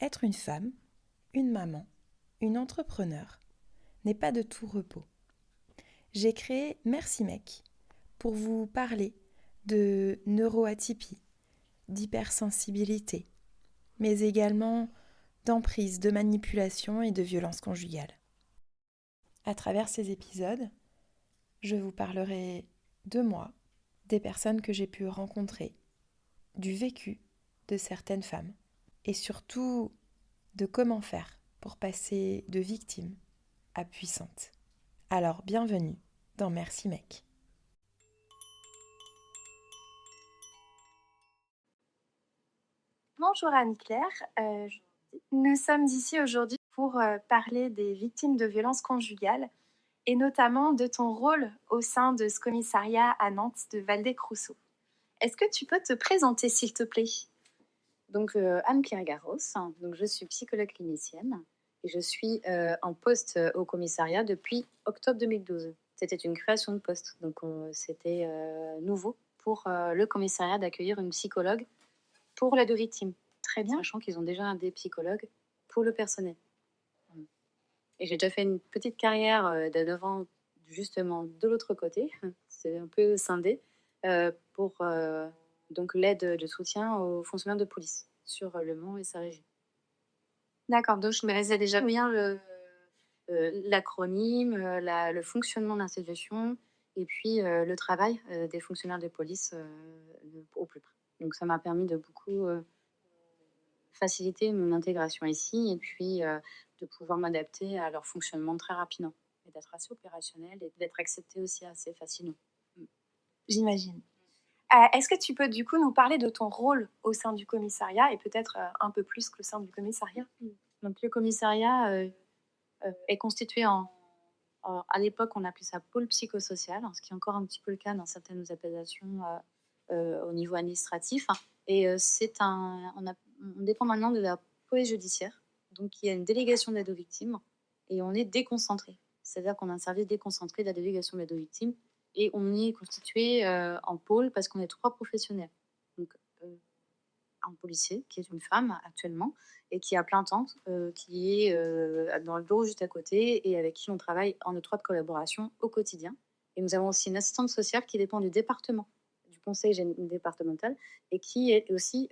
Être une femme, une maman, une entrepreneure n'est pas de tout repos. J'ai créé Merci Mec pour vous parler de neuroatypie, d'hypersensibilité, mais également d'emprise, de manipulation et de violence conjugale. À travers ces épisodes, je vous parlerai de moi, des personnes que j'ai pu rencontrer, du vécu de certaines femmes et surtout de comment faire pour passer de victime à puissante. Alors bienvenue dans Merci Mec. Bonjour Anne-Claire, nous sommes ici aujourd'hui pour parler des victimes de violences conjugales et notamment de ton rôle au sein de ce commissariat à Nantes de Valdez-Crousseau. Est-ce que tu peux te présenter s'il te plaît? Donc, Anne-Claire Garros, donc je suis psychologue clinicienne et je suis en poste au commissariat depuis octobre 2012. C'était une création de poste, donc c'était nouveau pour le commissariat d'accueillir une psychologue pour l'aide aux victimes, Très bien. sachant qu'ils ont déjà des psychologues pour le personnel. Et j'ai déjà fait une petite carrière de 9 ans justement de l'autre côté, c'est un peu scindé, pour donc l'aide de soutien aux fonctionnaires de police sur Le Mans et sa région. D'accord, donc je me laissais déjà bien L'acronyme, le fonctionnement de l'institution et puis le travail des fonctionnaires de police au plus près. Donc ça m'a permis de beaucoup faciliter mon intégration ici et puis de pouvoir m'adapter à leur fonctionnement très rapidement et d'être assez opérationnelle et d'être acceptée aussi assez facilement. j'imagine. Est-ce que tu peux du coup nous parler de ton rôle au sein du commissariat et peut-être un peu plus qu'au sein du commissariat? Donc le commissariat est constitué à l'époque, on appelait ça pôle psychosocial, ce qui est encore un petit peu le cas dans certaines appellations au niveau administratif. Et on dépend maintenant de la police judiciaire. Donc, il y a une délégation d'aide aux victimes et on est déconcentré. C'est-à-dire qu'on a un service déconcentré de la délégation d'aide aux victimes et on est constitué en pôle parce qu'on est 3 professionnels. Donc, un policier qui est une femme actuellement et qui est à plein temps, qui est dans le bureau juste à côté et avec qui on travaille en étroite collaboration au quotidien. Et nous avons aussi une assistante sociale qui dépend du département, du conseil départemental et qui est aussi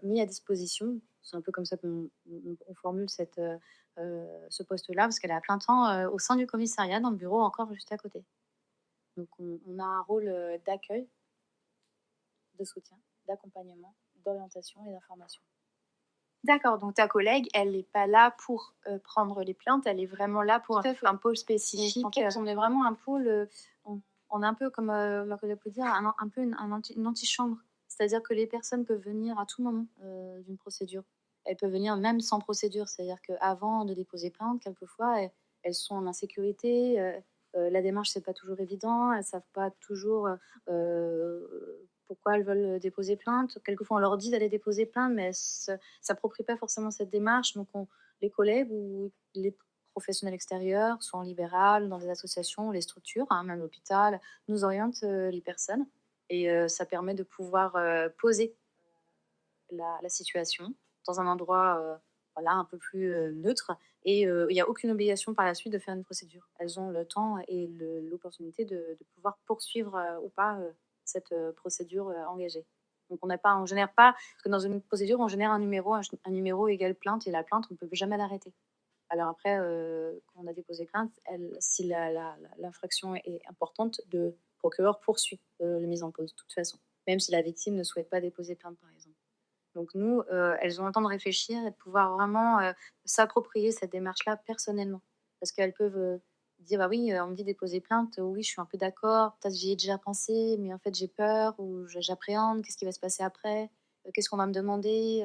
mis à disposition. C'est un peu comme ça qu'on formule ce poste-là parce qu'elle est à plein temps au sein du commissariat dans le bureau encore juste à côté. Donc on a un rôle d'accueil, de soutien, d'accompagnement, d'orientation et d'information. D'accord, donc ta collègue, elle n'est pas là pour prendre les plaintes, elle est vraiment là pour un pôle spécifique. On est vraiment un pôle, on est un peu comme ma collègue peut dire, un peu une antichambre. C'est-à-dire que les personnes peuvent venir à tout moment d'une procédure. Elles peuvent venir même sans procédure, c'est-à-dire qu'avant de déposer plainte, quelquefois, elles sont en insécurité, la démarche, c'est pas toujours évident, elles savent pas toujours pourquoi elles veulent déposer plainte. Quelquefois, on leur dit d'aller déposer plainte, mais elles s'approprient pas forcément cette démarche. Donc, les collègues ou les professionnels extérieurs, soit en libéral, dans des associations, les structures, même l'hôpital, nous orientent les personnes. Et ça permet de pouvoir poser la situation dans un endroit voilà, un peu plus neutre. Et il n'y a aucune obligation par la suite de faire une procédure. Elles ont le temps et l'opportunité de pouvoir poursuivre ou pas cette procédure engagée. Donc on génère pas, parce que dans une procédure, on génère un numéro égale plainte, et la plainte, on ne peut jamais l'arrêter. Alors après, quand on a déposé plainte, si l'infraction est importante, le procureur poursuit la mise en cause, de toute façon, même si la victime ne souhaite pas déposer plainte, par exemple. Donc nous, elles ont le temps de réfléchir et de pouvoir vraiment s'approprier cette démarche-là personnellement. Parce qu'elles peuvent dire, bah oui, on me dit déposer plainte, oui, je suis un peu d'accord, peut-être j'y ai déjà pensé, mais en fait j'ai peur ou j'appréhende, qu'est-ce qui va se passer après, qu'est-ce qu'on va me demander,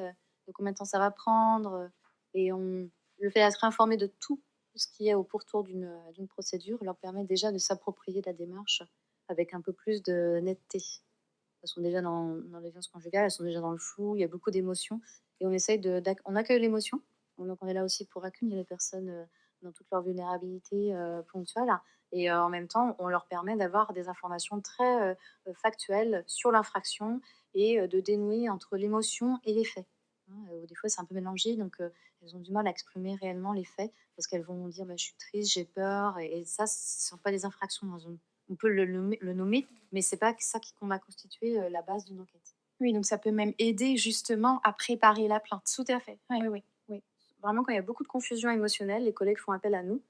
de combien de temps ça va prendre. Et le fait d'être informé de tout ce qui est au pourtour d'une procédure leur permet déjà de s'approprier la démarche avec un peu plus de netteté. Elles sont déjà dans les violences conjugales, elles sont déjà dans le flou, il y a beaucoup d'émotions et on accueille l'émotion. Donc on est là aussi pour accueillir les personnes dans toute leur vulnérabilité ponctuelle et en même temps, on leur permet d'avoir des informations très factuelles sur l'infraction et de dénouer entre l'émotion et les faits. hein, ou des fois c'est un peu mélangé, donc elles ont du mal à exprimer réellement les faits parce qu'elles vont dire: «Bah, je suis triste, j'ai peur» et ça, ce sont pas des infractions dans une on peut le nommer, mais c'est pas ça qui qu'on va constituer, la base d'une enquête. Oui, donc ça peut même aider justement à préparer la plainte. Tout à fait. Oui, oui, oui. Oui, vraiment quand il y a beaucoup de confusion émotionnelle, les collègues font appel à nous,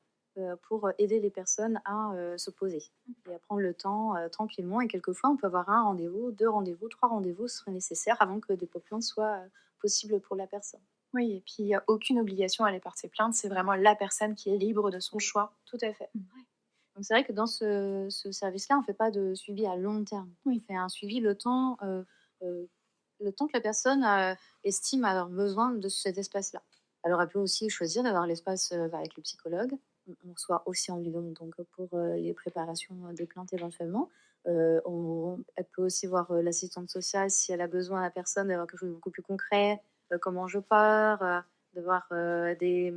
pour, aider les personnes à, se poser et à prendre le temps, tranquillement et quelquefois on peut avoir un rendez-vous, 2 rendez-vous, 3 rendez-vous serait nécessaire avant que des plaintes soient, possibles pour la personne. Oui, et puis il n'y a aucune obligation à aller porter plainte. C'est vraiment la personne qui est libre de son choix. Tout à fait. Mmh. Ouais. Donc c'est vrai que dans ce service-là, on fait pas de suivi à long terme. Oui. On fait un suivi le temps que la personne, estime avoir besoin de cet espace-là. Elle aurait pu aussi choisir d'avoir l'espace, avec le psychologue. On reçoit aussi en binôme donc pour, les préparations, des plaintes éventuellement. Elle peut aussi voir, l'assistante sociale si elle a besoin, la personne, d'avoir quelque chose de beaucoup plus concret, comment je pars, d'avoir, des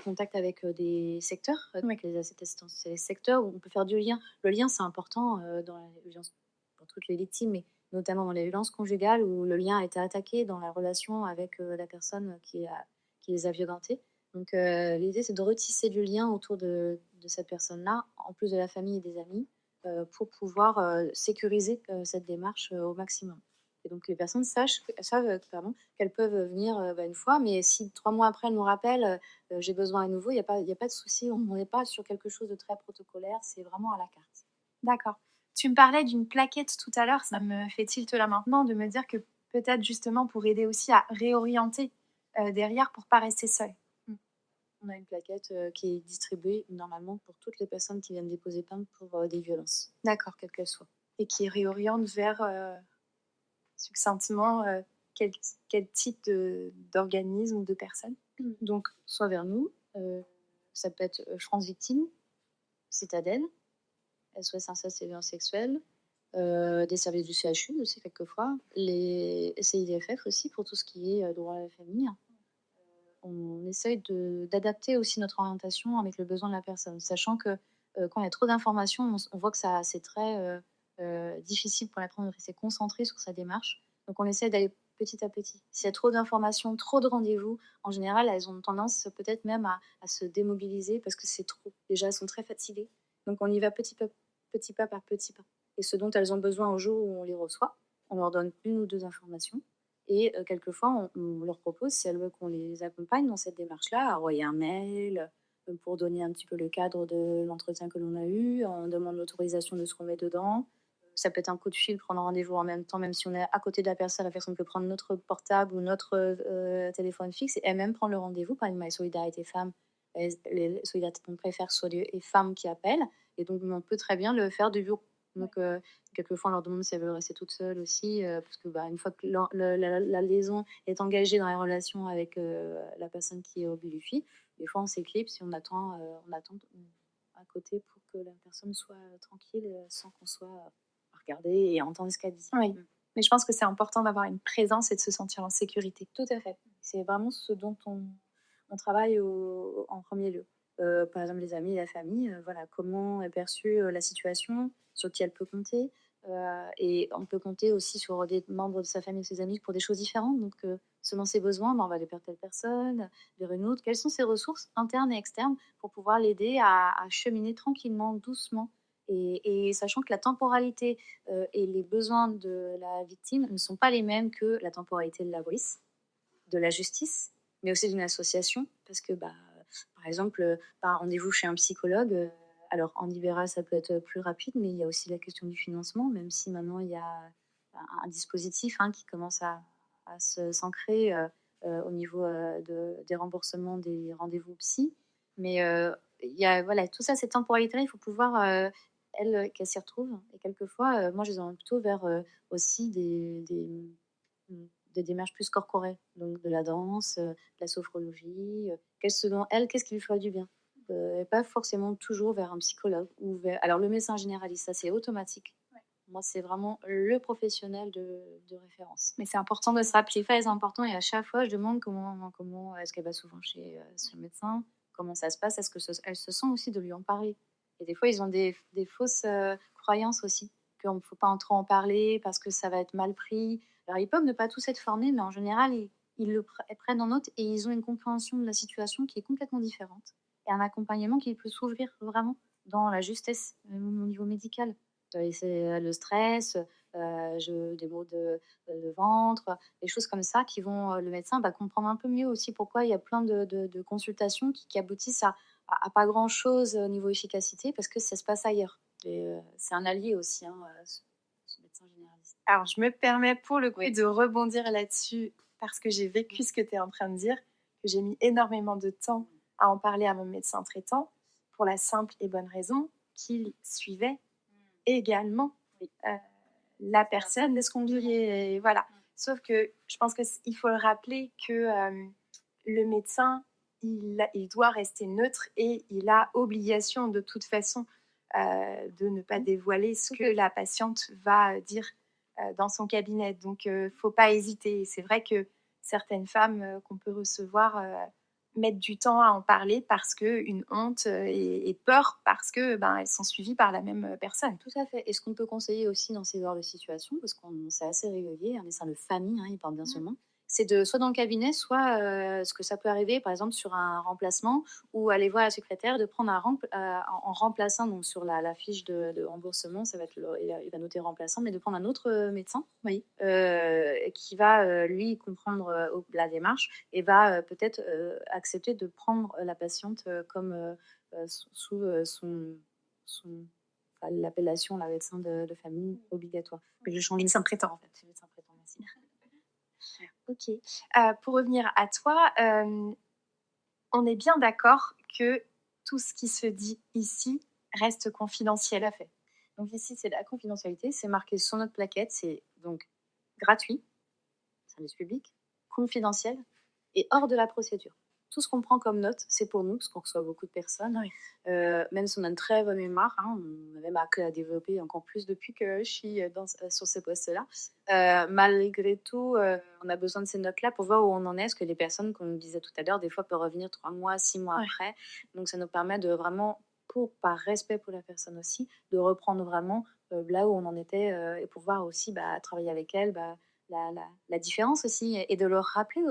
contacts avec, des secteurs, avec les assistantes c'est les secteurs où on peut faire du lien. Le lien, c'est important, dans la violences pour toutes les victimes, mais notamment dans les violences conjugales où le lien a été attaqué dans la relation avec, la personne qui les a violentés. Donc l'idée, c'est de retisser du lien autour de cette personne-là, en plus de la famille et des amis, pour pouvoir, sécuriser, cette démarche, au maximum. Et donc les personnes savent, qu'elles peuvent venir, une fois, mais si 3 mois après elles nous rappellent, «J'ai besoin à nouveau», il y a pas de souci, on n'est pas sur quelque chose de très protocolaire, c'est vraiment à la carte. D'accord. Tu me parlais d'une plaquette tout à l'heure, ça me fait tilt là maintenant de me dire que peut-être justement pour aider aussi à réorienter derrière pour pas rester seule. Mmh. On a une plaquette, qui est distribuée normalement pour toutes les personnes qui viennent déposer plainte pour, des violences, D'accord. quelles qu'elles soient. Et qui réoriente vers succinctement quel, quel type d'organisme ou de personne. Donc soit vers nous, ça peut être, France Victimes, Citadelle, SOS Inceste et Violences Sexuelles, des services du CHU aussi quelquefois, les CIDFF aussi pour tout ce qui est, droit à la famille. On essaye d'adapter aussi notre orientation avec le besoin de la personne, sachant que, quand il y a trop d'informations, on voit que ça c'est très, difficile pour la personne de rester concentrée sur sa démarche. Donc on essaie d'aller petit à petit. S'il y a trop d'informations, trop de rendez-vous, en général, elles ont tendance peut-être même à se démobiliser parce que c'est trop. Déjà, elles sont très fatiguées. Donc on y va petit pas par petit pas. Et ce dont elles ont besoin au jour où on les reçoit, on leur donne 1 ou 2 informations et quelquefois, on leur propose, si elles veulent qu'on les accompagne dans cette démarche-là, à envoyer un mail, pour donner un petit peu le cadre de l'entretien que l'on a eu. On demande l'autorisation de ce qu'on met dedans. Ça peut être un coup de fil, prendre rendez-vous en même temps, même si on est à côté de la personne peut prendre notre portable ou notre, téléphone fixe et elle-même prendre le rendez-vous. Par exemple, avec Solidarité Femmes, les Solidarité on préfère soit les femmes qui appellent et donc on peut très bien le faire du bureau. Donc quelquefois, on leur demande si elles veulent rester toutes seules aussi, parce que, une fois que la liaison est engagée dans la relation avec, la personne qui est au bout du fil, des fois, on s'éclipse et on attend à côté pour que la personne soit, tranquille, sans qu'on soit, à regarder et à entendre ce qu'elle dit. Oui. Mais je pense que c'est important d'avoir une présence et de se sentir en sécurité. Tout à fait. C'est vraiment ce dont on travaille en premier lieu. Par exemple, les amis, la famille, voilà, comment est perçue, la situation, sur qui elle peut compter. Et on peut compter aussi sur des membres de sa famille ou ses amis pour des choses différentes. Donc, selon ses besoins, on va aller vers telle personne, vers une autre. Quelles sont ses ressources internes et externes pour pouvoir l'aider à cheminer tranquillement, doucement. Et sachant que la temporalité et les besoins de la victime ne sont pas les mêmes que la temporalité de la police, de la justice, mais aussi d'une association. Parce que, par exemple, un rendez-vous chez un psychologue, alors en libéral, ça peut être plus rapide, mais il y a aussi la question du financement, même si maintenant il y a un dispositif qui commence à s'ancrer au niveau des remboursements des rendez-vous psy. Mais il y a, voilà, tout ça, cette temporalité-là, il faut pouvoir, qu'elle s'y retrouve. Et quelquefois, moi, je les emmène plutôt vers aussi des démarches plus corporelles, donc de la danse, de la sophrologie, selon elle, qu'est-ce qui lui ferait du bien? Et pas forcément toujours vers un psychologue ou vers alors le médecin généraliste, ça c'est automatique. Ouais. Moi, c'est vraiment le professionnel de référence. Mais c'est important de se rappeler. C'est très important et à chaque fois, je demande comment est-ce qu'elle va souvent chez le médecin? Comment ça se passe? Est-ce que elle se sent aussi de lui en parler? Et des fois, ils ont des fausses, croyances aussi, qu'il ne faut pas en trop en parler parce que ça va être mal pris. Alors ils peuvent ne pas tous être formés, mais en général, prennent en note et ils ont une compréhension de la situation qui est complètement différente et un accompagnement qui peut s'ouvrir vraiment dans la justesse, même au niveau médical. Et c'est, le stress, des maux de ventre, des choses comme ça qui vont, le médecin va comprendre un peu mieux aussi pourquoi il y a plein de consultations qui aboutissent à pas grand-chose au niveau efficacité parce que ça se passe ailleurs et c'est un allié aussi, hein, ce médecin généraliste. Alors, je me permets pour le coup Oui. de rebondir là-dessus parce que j'ai vécu ce que tu es en train de dire, que j'ai mis énormément de temps à en parler à mon médecin traitant pour la simple et bonne raison qu'il suivait également Oui. la personne de ce qu'on vit. Et voilà. Sauf que je pense qu'il faut le rappeler que le médecin, il doit rester neutre et il a obligation de toute façon de ne pas dévoiler ce que la patiente va dire dans son cabinet. Donc, il ne faut pas hésiter. C'est vrai que certaines femmes qu'on peut recevoir mettent du temps à en parler parce qu'une honte et peur parce que elles sont suivies par la même personne. Tout à fait. Et ce qu'on peut conseiller aussi dans ces genres de situations, parce qu'on c'est assez régulier, un médecin de famille, hein, il porte bien son nom, c'est de soit dans le cabinet, soit ce que ça peut arriver, par exemple sur un remplacement, ou aller voir la secrétaire, de prendre en remplaçant, donc sur la fiche de remboursement, ça va être il va noter remplaçant, mais de prendre un autre médecin, oui, qui va lui comprendre la démarche et va peut-être accepter de prendre la patiente comme sous son l'appellation la médecin de famille obligatoire. Mais je change Médecin traitant, en fait. c'est médecin traitant, merci. Ok. Pour revenir à toi, on est bien d'accord que tout ce qui se dit ici reste confidentiel. Tout à fait. Donc ici, c'est la confidentialité, c'est marqué sur notre plaquette, c'est donc gratuit, service public, confidentiel et hors de la procédure. Tout ce qu'on prend comme note, c'est pour nous, parce qu'on reçoit beaucoup de personnes. Oui. Même si on a une très bonne mémoire, hein, on a même à développer encore plus depuis que je suis sur ce poste-là. Malgré tout, on a besoin de ces notes-là pour voir où on en est, parce que les personnes, comme on disait tout à l'heure, des fois peuvent revenir 3 mois, 6 mois après. Donc ça nous permet de vraiment, par respect pour la personne aussi, de reprendre vraiment là où on en était et pouvoir aussi travailler avec elle, la différence aussi et de leur rappeler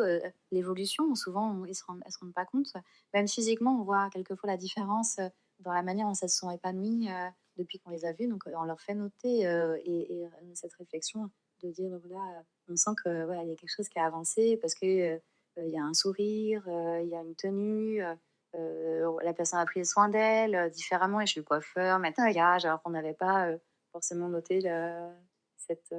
l'évolution. Souvent, elles ne se rendent pas compte. Même physiquement, on voit quelquefois la différence dans la manière dont elles se sont épanouies depuis qu'on les a vues. Donc, on leur fait noter et cette réflexion de dire, voilà, on sent que voilà, il y a quelque chose qui a avancé parce que il y a un sourire, il y a une tenue. La personne a pris soin d'elle différemment et chez le coiffeur, maquillage, alors qu'on n'avait pas forcément noté cette,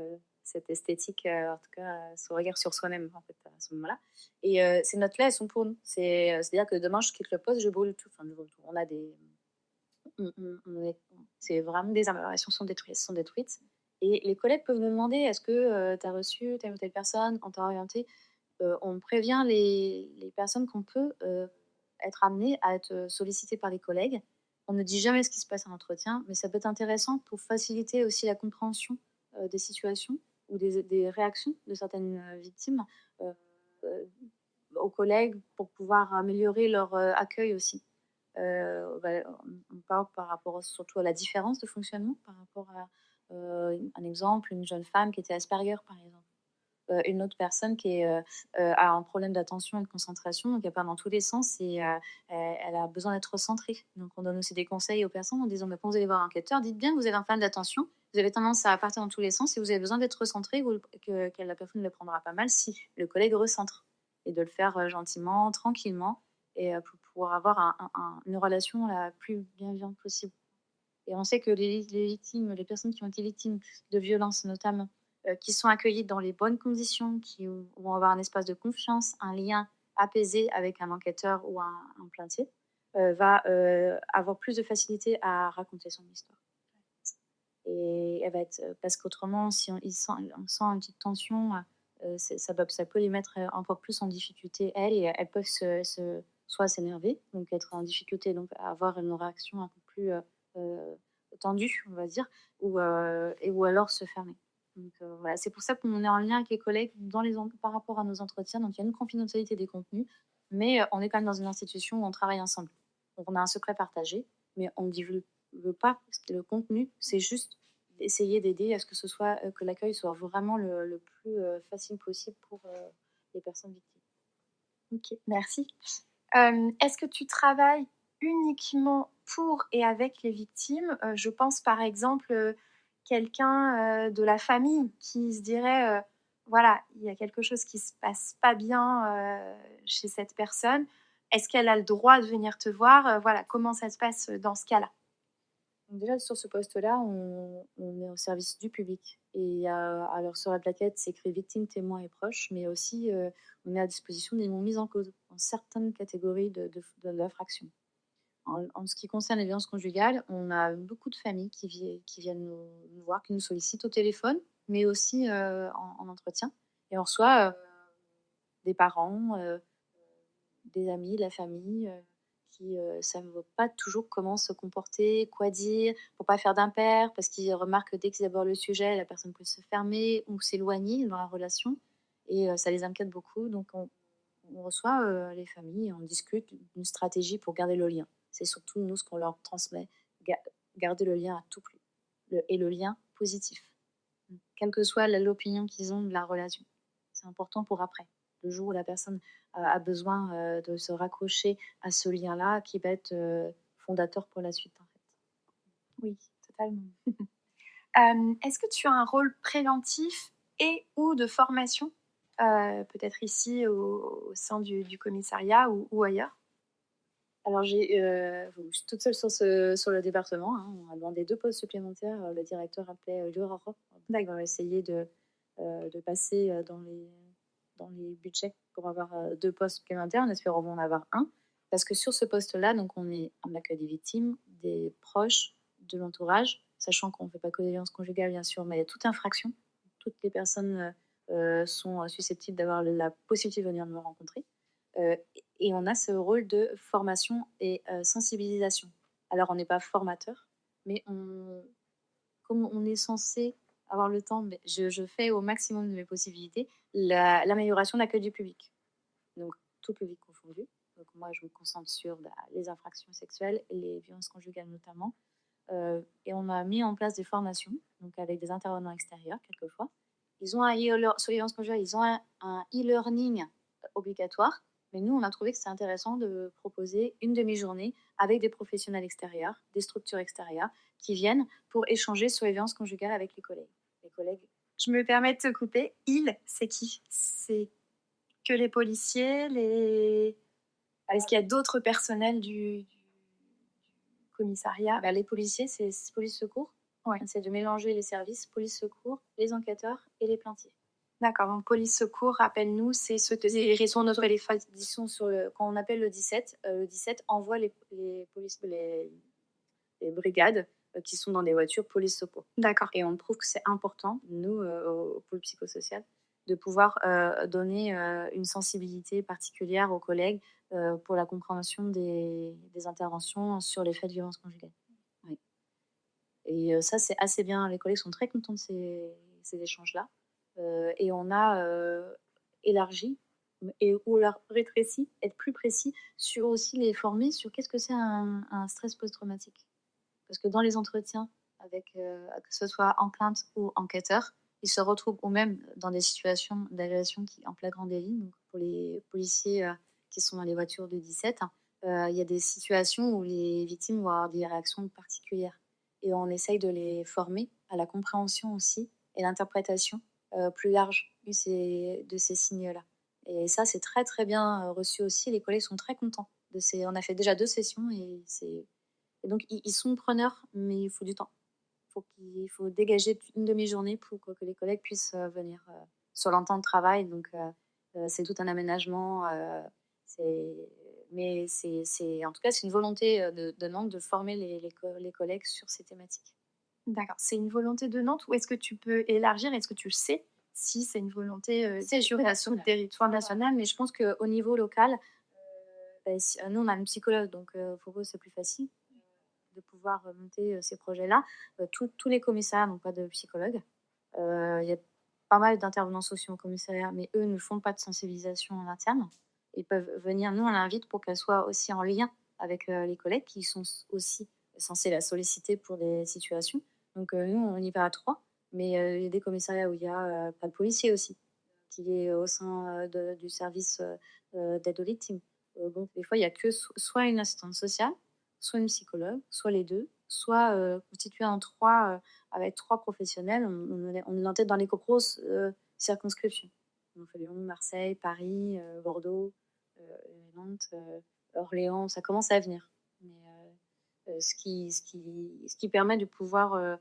cette esthétique, en tout cas, ce regard sur soi-même, en fait, à ce moment-là. Et ces notes-là, elles sont pour nous. C'est-à-dire que demain, je quitte le poste, je brûle tout. Enfin, je brûle tout. On a des. C'est vraiment des améliorations sont détruites. Et les collègues peuvent nous demander est-ce que tu as reçu telle ou telle personne, on t'a orienté. On prévient les personnes qu'on peut être amenées à être sollicitées par les collègues. On ne dit jamais ce qui se passe en entretien, mais ça peut être intéressant pour faciliter aussi la compréhension des situations ou des réactions de certaines victimes euh, euh, aux collègues pour pouvoir améliorer leur accueil aussi. On parle par rapport surtout à la différence de fonctionnement par rapport à un exemple, une jeune femme qui était Asperger par exemple. Une autre personne qui a un problème d'attention et de concentration, donc elle part dans tous les sens et elle a besoin d'être recentrée. Donc on donne aussi des conseils aux personnes en disant bah, quand vous allez voir un enquêteur, dites bien que vous avez un problème d'attention, vous avez tendance à partir dans tous les sens et vous avez besoin d'être recentré, que la personne ne le prendra pas mal si le collègue recentre. Et de le faire gentiment, tranquillement, et pour pouvoir avoir une relation la plus bienveillante possible. Et on sait que les victimes, les personnes qui ont été victimes de violences notamment, qui sont accueillies dans les bonnes conditions, qui vont avoir un espace de confiance, un lien apaisé avec un enquêteur ou un plaintier, va avoir plus de facilité à raconter son histoire. Et elle va être, parce qu'autrement, si on sent une petite tension, ça peut les mettre encore plus en difficulté, elles, et elles peuvent soit s'énerver, donc être en difficulté, donc avoir une réaction un peu plus tendue, on va dire, ou alors se fermer. Donc voilà, c'est pour ça qu'on est en lien avec les collègues par rapport à nos entretiens. Donc il y a une confidentialité des contenus, mais on est quand même dans une institution où on travaille ensemble. Donc on a un secret partagé, mais on ne divulgue pas le contenu, c'est juste essayer d'aider à ce que ce soit que l'accueil soit vraiment le plus facile possible pour les personnes victimes. OK, merci. Est-ce que tu travailles uniquement pour et avec les victimes? Je pense par exemple, quelqu'un, de la famille qui se dirait, voilà, il y a quelque chose qui se passe pas bien, chez cette personne. Est-ce qu'elle a le droit de venir te voir? Voilà, comment ça se passe, dans ce cas-là? Donc déjà sur ce poste-là, on est au service du public et il y a alors sur la plaquette, c'est écrit victimes, témoins et proches, mais aussi, on est à disposition des non mis en cause dans certaines catégories d'infractions. En ce qui concerne les violences conjugales, on a beaucoup de familles qui viennent nous voir, qui nous sollicitent au téléphone, mais aussi, en entretien et on reçoit, des parents, des amis, de la famille, qui, savent pas toujours comment se comporter, quoi dire, pour pas faire d'impair, parce qu'ils remarquent que dès qu'ils abordent le sujet, la personne peut se fermer ou s'éloigner dans la relation et ça les inquiète beaucoup. Donc on reçoit, les familles, on discute d'une stratégie pour garder le lien. C'est surtout nous ce qu'on leur transmet, ga garder le lien à tout prix, le lien positif. Quelle que soit l'opinion qu'ils ont de la relation. C'est important pour après. Le jour où la personne a besoin, de se raccrocher à ce lien-là qui va être, fondateur pour la suite, en fait. Oui, totalement. Est-ce que tu as un rôle préventif et ou de formation? Peut-être ici au sein du commissariat ou ailleurs? Alors je suis toute seule sur le département, hein. On a demandé 2 postes supplémentaires, le directeur appelait, l'urgence D'accord. pour essayer de passer, dans les budgets pour avoir, 2 postes supplémentaires. En espérant en avoir un. Parce que sur ce poste-là, donc on accueille des victimes, des proches, de l'entourage, sachant qu'on ne fait pas que des violences conjugales bien sûr, mais toute infraction. Toutes les personnes, sont, susceptibles d'avoir la possibilité de venir me rencontrer. Heu et on a ce rôle de formation et sensibilisation. Alors on n'est pas formateur, mais comme on est censé avoir le temps, mais je fais au maximum de mes possibilités l'amélioration de l'accueil du public. Donc tout public confondu. Donc moi, je me concentre sur, les infractions sexuelles et les violences conjugales notamment. Et on a mis en place des formations, donc avec des intervenants extérieurs quelquefois. Ils ont un sur les violences conjugales, ils ont un e-learning obligatoire, mais nous, on a trouvé que c'était intéressant de proposer une demi-journée avec des professionnels extérieurs, des structures extérieures qui viennent pour échanger sur les violences conjugales avec les collègues. Les collègues Je me permets de te couper. Il, c'est qui? C'est que les policiers, les est-ce qu'il y a d'autres personnels du commissariat? les policiers, c'est police secours. Ouais. C'est de mélanger les services, police secours, les enquêteurs et les plaintiers. D'accord, donc police secours, rappelle-nous, c'est ceux qui sont notre téléphone. Ils sont sur quand on appelle le 17 envoie les brigades qui sont dans des voitures police secours. D'accord. Et on trouve que c'est important, nous, au pôle psychosocial, de pouvoir donner une sensibilité particulière aux collègues pour la compréhension des interventions sur les faits de violence conjugale. Oui. Et ça, c'est assez bien. Les collègues sont très contents de ces échanges-là. Et on a élargi et ou leur rétréci, être plus précis sur aussi les former sur qu'est-ce que c'est un stress post-traumatique. Parce que dans les entretiens avec, que ce soit en plainte ou enquêteur, ils se retrouvent ou même dans des situations d'agression qui en flagrant délit. Donc pour les policiers, qui sont dans les voitures de 17, il y a des situations où les victimes vont avoir des réactions particulières et on essaye de les former à la compréhension aussi et l'interprétation, plus large de ces signes-là et ça, c'est très, très bien, reçu aussi. Les collègues sont très contents de ces on a fait déjà 2 sessions et donc ils sont preneurs, mais il faut du temps. Il faut dégager une demi-journée pour que les collègues puissent, venir, sur leur temps de travail donc c'est tout un aménagement, c'est mais c'est en tout cas, c'est une volonté, de Nantes de former les collègues sur ces thématiques. D'accord. C'est une volonté de Nantes ou est-ce que tu peux élargir? Est-ce que tu le sais si c'est une volonté, C'est sur le territoire national? national, mais je pense qu'au niveau local, si nous, on a une psychologue donc pour eux, c'est plus facile de pouvoir monter ces projets-là. Tous les commissariats n'ont pas de psychologue. Il y a pas mal d'intervenants sociaux au commissariat, mais eux ne font pas de sensibilisation en interne. Ils peuvent venir, nous on l'invite pour qu'elle soit aussi en lien avec les collègues qui sont aussi censés la solliciter pour des situations. Donc nous on y va à trois, mais il y a des commissariats où il y a pas de policiers aussi. qui est au sein du service d'aide aux victimes. Donc, des fois, il n'y a que soit une assistante sociale, soit une psychologue, soit les deux, soit constitué en trois, avec trois professionnels. On est en tête dans les grosses circonscriptions. On fait Lyon, Marseille, Paris, Bordeaux, Nantes, Orléans, ça commence à venir. Mais ce qui permet de pouvoir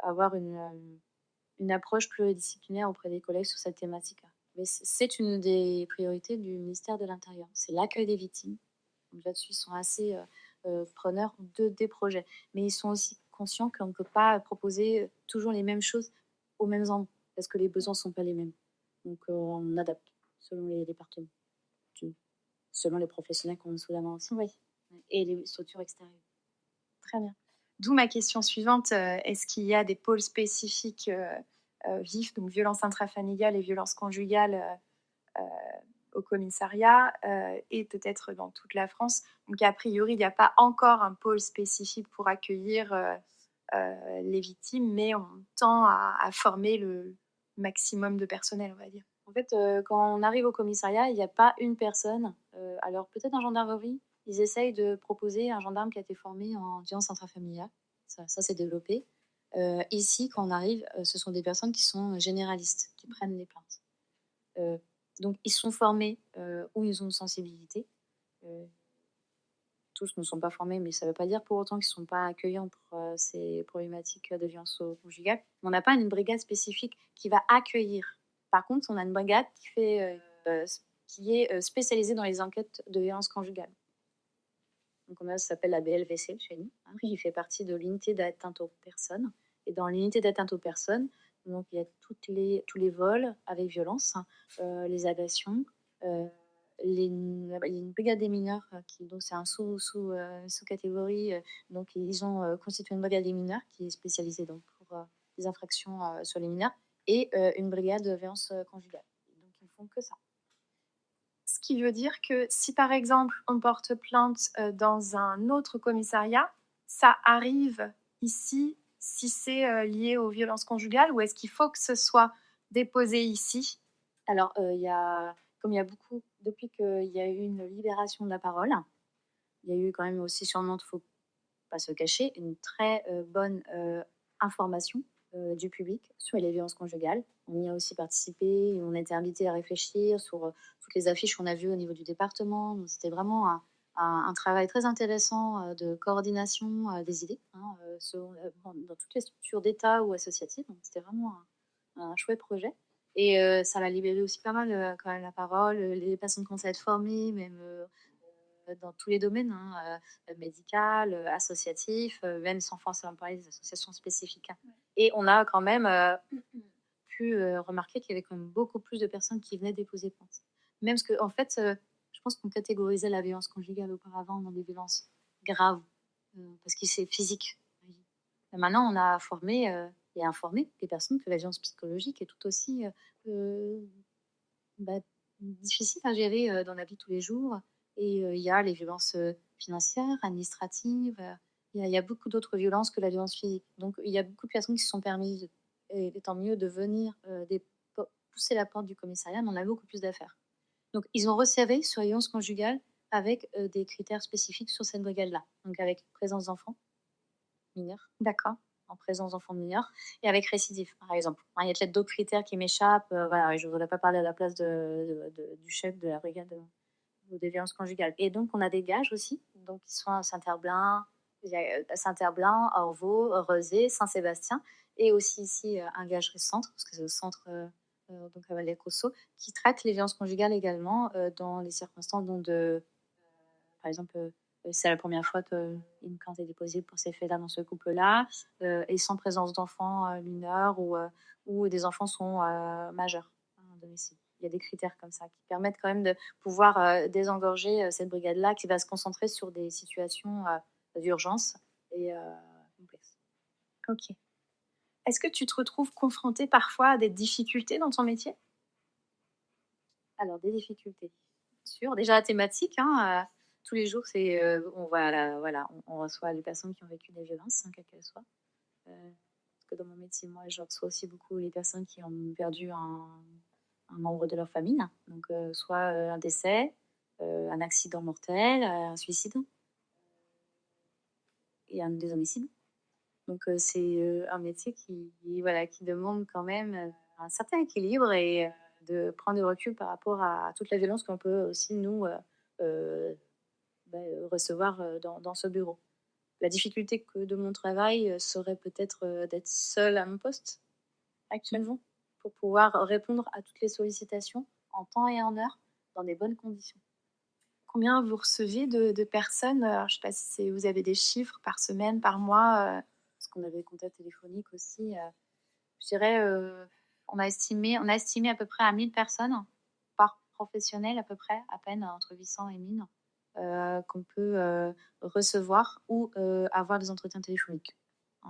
avoir une approche pluridisciplinaire auprès des collègues sur cette thématique-là. Mais c'est une des priorités du ministère de l'Intérieur. C'est l'accueil des victimes. Donc là-dessus, ils sont assez preneurs des projets. Mais ils sont aussi conscients qu'on ne peut pas proposer toujours les mêmes choses aux mêmes endroits, parce que les besoins ne sont pas les mêmes. Donc on adapte selon les départements, selon les professionnels qu'on a sous la main aussi. Oui. Et les structures extérieures. Très bien. D'où ma question suivante, est-ce qu'il y a des pôles spécifiques vifs, donc violences intrafamiliales et violences conjugales au commissariat et peut-être dans toute la France. Donc a priori, il n'y a pas encore un pôle spécifique pour accueillir les victimes, mais on tend à former le maximum de personnel, on va dire. En fait, quand on arrive au commissariat, il n'y a pas une personne. Alors peut-être en gendarmerie, ils essayent de proposer un gendarme qui a été formé en violence intrafamiliale. Ça s'est développé. Ici, quand on arrive, ce sont des personnes qui sont généralistes, qui prennent les plaintes. Donc, ils sont formés ou ils ont une sensibilité. Tous ne sont pas formés, mais ça ne veut pas dire pour autant qu'ils ne sont pas accueillants pour ces problématiques de violence conjugale. On n'a pas une brigade spécifique qui va accueillir. Par contre, on a une brigade qui est spécialisée dans les enquêtes de violence conjugale. Donc, ça s'appelle la BLVC chez nous. Il fait partie de l'unité d'atteinte aux personnes. Et dans l'unité d'atteinte aux personnes, donc, il y a tous les vols avec violence, les agressions, une brigade des mineurs, donc c'est un sous-catégorie. Donc, ils ont constitué une brigade des mineurs qui est spécialisée donc, pour les infractions sur les mineurs et une brigade de violence conjugale. Donc, ils ne font que ça. Ce qui veut dire que si par exemple on porte plainte dans un autre commissariat, ça arrive ici si c'est lié aux violences conjugales ou est-ce qu'il faut que ce soit déposé ici? Alors, comme il y a beaucoup, depuis qu'il y a eu une libération de la parole, il y a eu quand même aussi sur Nantes, il ne faut pas se cacher, une très bonne information du public sur les violences conjugales. On y a aussi participé, on a été invité à réfléchir sur toutes les affiches qu'on a vues au niveau du département. Donc, c'était vraiment un travail très intéressant de coordination des idées dans toutes les structures d'État ou associatives. Donc, c'était vraiment un chouette projet. Et ça va libérer aussi pas mal quand même la parole. Les personnes commencent à être formées, même dans tous les domaines, médical, associatif, même sans forcément parler des associations spécifiques. Et on a quand même pu remarquer qu'il y avait quand même beaucoup plus de personnes qui venaient déposer plainte. Même parce que, en fait, je pense qu'on catégorisait la violence conjugale auparavant dans des violences graves, parce que c'est physique. Et maintenant, on a formé et informé les personnes que la violence psychologique est tout aussi difficile à gérer dans la vie de tous les jours. Et il y a les violences financières, administratives, il y a beaucoup d'autres violences que la violence physique. Donc, il y a beaucoup de personnes qui se sont permises, et tant mieux, de venir pousser la porte du commissariat, mais on a beaucoup plus d'affaires. Donc, ils ont resserré sur la violence conjugale avec des critères spécifiques sur cette brigade-là. Donc, avec présence d'enfants mineurs. D'accord. En présence d'enfants mineurs et avec récidive, par exemple. Il y a peut-être d'autres critères qui m'échappent. Voilà, je ne voudrais pas parler à la place du chef de la brigade des violences conjugales. Et donc, on a des gages aussi, donc qui sont à Saint-Herblain, Orvaux, Rezé, Saint-Sébastien, et aussi ici un gagerie centre, parce que c'est le centre donc à Valais-Cosso, qui traite les violences conjugales également dans les circonstances par exemple, c'est la première fois qu'une plainte est déposée pour ces faits-là dans ce couple-là, et sans présence d'enfants mineurs ou des enfants sont majeurs à domicile. Il y a des critères comme ça qui permettent quand même de pouvoir désengorger cette brigade-là qui va se concentrer sur des situations d'urgence et complexes. Ok. Est-ce que tu te retrouves confrontée parfois à des difficultés dans ton métier? Alors, des difficultés. Sûr. Déjà, la thématique, tous les jours, c'est on reçoit des personnes qui ont vécu des violences, quelles qu'elles soient. Parce que dans mon métier, moi, je reçois aussi beaucoup les personnes qui ont perdu un membre de leur famille, donc soit un décès, un accident mortel, un suicide et des homicides. Donc c'est un métier voilà, qui demande quand même un certain équilibre et de prendre du recul par rapport à toute la violence qu'on peut aussi, nous, euh, recevoir dans ce bureau. La difficulté de mon travail serait peut-être d'être seule à mon poste actuellement pour pouvoir répondre à toutes les sollicitations en temps et en heure dans des bonnes conditions. Combien vous recevez de personnes? Alors, je sais pas si vous avez des chiffres par semaine, par mois? Parce qu'on avait le contact téléphonique aussi. Je dirais, on a estimé à peu près à 1000 personnes par professionnel, à peu près, à peine entre 800 et 1000, qu'on peut recevoir ou avoir des entretiens téléphoniques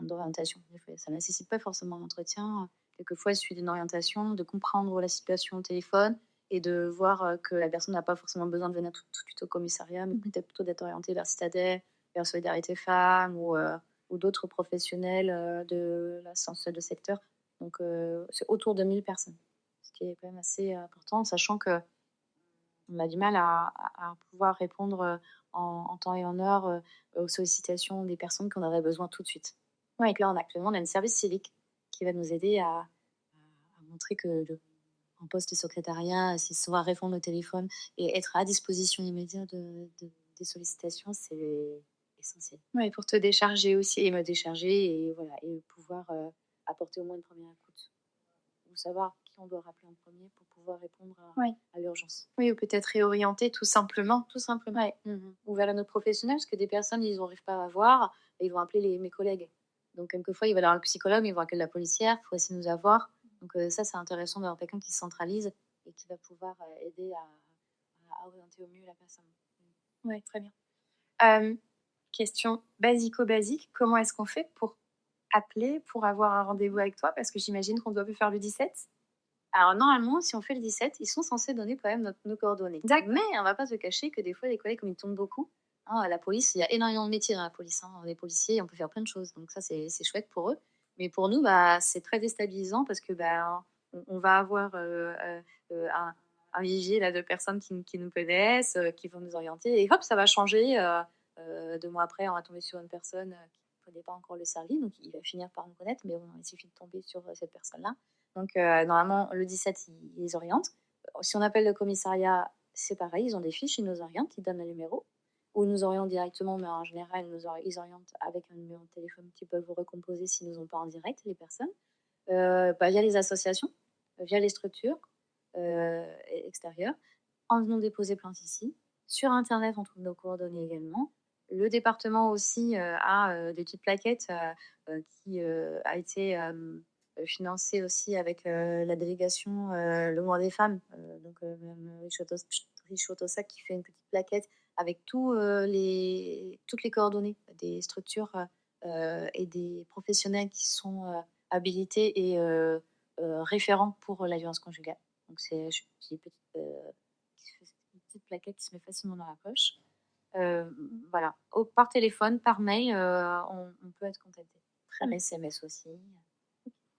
d'orientation. Des fois, ça ne nécessite pas forcément un entretien. Quelquefois, il suffit d'une orientation, de comprendre la situation au téléphone et de voir que la personne n'a pas forcément besoin de venir tout de suite au commissariat, mais peut-être plutôt d'être orientée vers Citadel, vers Solidarité Femmes ou d'autres professionnels de de secteur. Donc, c'est autour de 1000 personnes, ce qui est quand même assez important, sachant que on a du mal à pouvoir répondre en temps et en heure aux sollicitations des personnes qu'on aurait besoin tout de suite. Ouais, et que là, actuellement, on a une service civique qui va nous aider à montrer que un poste de secrétariat, c'est savoir répondre au téléphone et être à disposition immédiate des sollicitations, c'est essentiel. Ouais, pour te décharger aussi. Et me décharger et voilà, et pouvoir apporter au moins une première écoute ou savoir qui on doit rappeler en premier pour pouvoir répondre Ouais. à l'urgence. Oui, ou peut-être réorienter tout simplement. Tout simplement. Ouais. Ou vers notre professionnel, parce que des personnes, ils n'arrivent pas à voir et ils vont appeler mes collègues. Donc, quelquefois, il va y avoir le psychologue, mais ils vont appeler la policière pour essayer de nous avoir. Donc, ça, c'est intéressant d'avoir quelqu'un qui se centralise et qui va pouvoir aider à orienter au mieux la personne. Ouais, très bien. Question basico-basique, comment est-ce qu'on fait pour appeler, pour avoir un rendez-vous avec toi? Parce que j'imagine qu'on doit plus faire le 17? Alors normalement, si on fait le 17, ils sont censés donner quand même nos coordonnées. D'accord. Mais on va pas se cacher que des fois, les collègues, comme ils tombent beaucoup, la police, il y a énormément de métiers dans la police. Les policiers, on peut faire plein de choses. Donc ça, c'est chouette pour eux. Mais pour nous, c'est très déstabilisant parce que on va avoir un vivier là, de personnes qui nous connaissent, qui vont nous orienter. Et hop, ça va changer. 2 mois après, on va tomber sur une personne qui ne connaît pas encore le service. Donc il va finir par nous connaître. Mais bon, il suffit de tomber sur cette personne-là. Donc, normalement, le 17, ils les orientent. Si on appelle le commissariat, c'est pareil, ils ont des fiches, ils nous orientent, ils donnent le numéro. Ou ils nous orientent directement, mais en général, ils orientent avec un numéro de téléphone qu'ils peuvent vous recomposer s'ils nous ont pas en direct, les personnes. Via les associations, via les structures extérieures. En venant déposer plainte ici. Sur Internet, on trouve nos coordonnées également. Le département aussi a des petites plaquettes qui a été financée aussi avec la délégation Le Mois des Femmes. Donc, même Richotossac qui fait une petite plaquette avec toutes les coordonnées des structures et des professionnels qui sont habilités et référents pour la violence conjugale. Donc, c'est une petite plaquette qui se met facilement dans la poche. Voilà, par téléphone, par mail, on peut être contacté. Par SMS aussi.